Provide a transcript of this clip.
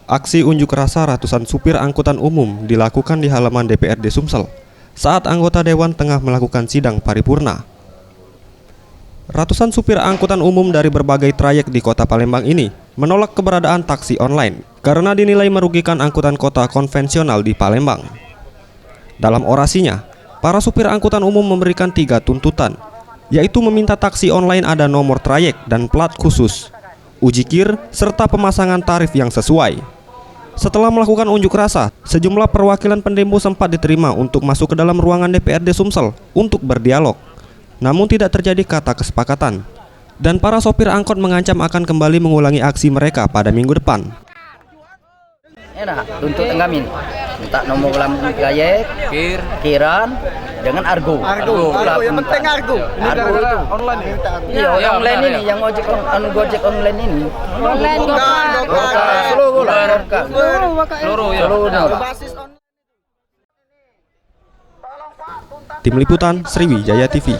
Aksi unjuk rasa ratusan supir angkutan umum dilakukan di halaman DPRD Sumsel saat anggota dewan tengah melakukan sidang paripurna. Ratusan supir angkutan umum dari berbagai trayek di kota Palembang ini menolak keberadaan taksi online karena dinilai merugikan angkutan kota konvensional di Palembang. Dalam orasinya, para supir angkutan umum memberikan 3 tuntutan, yaitu meminta taksi online ada nomor trayek dan plat khusus, uji kir, serta pemasangan tarif yang sesuai. Setelah melakukan unjuk rasa, sejumlah perwakilan pendemo sempat diterima untuk masuk ke dalam ruangan DPRD Sumsel untuk berdialog. Namun tidak terjadi kata kesepakatan, dan para sopir angkot mengancam akan kembali mengulangi aksi mereka pada minggu depan. Enak, tuntutan kami minta nomor lambung trayek, kiran, dengan argo. Yang penting argo. Argo itu Online. iya, online ini yang ojek Gojek online ini. Online Seluruh. Tim Liputan Sriwijaya TV.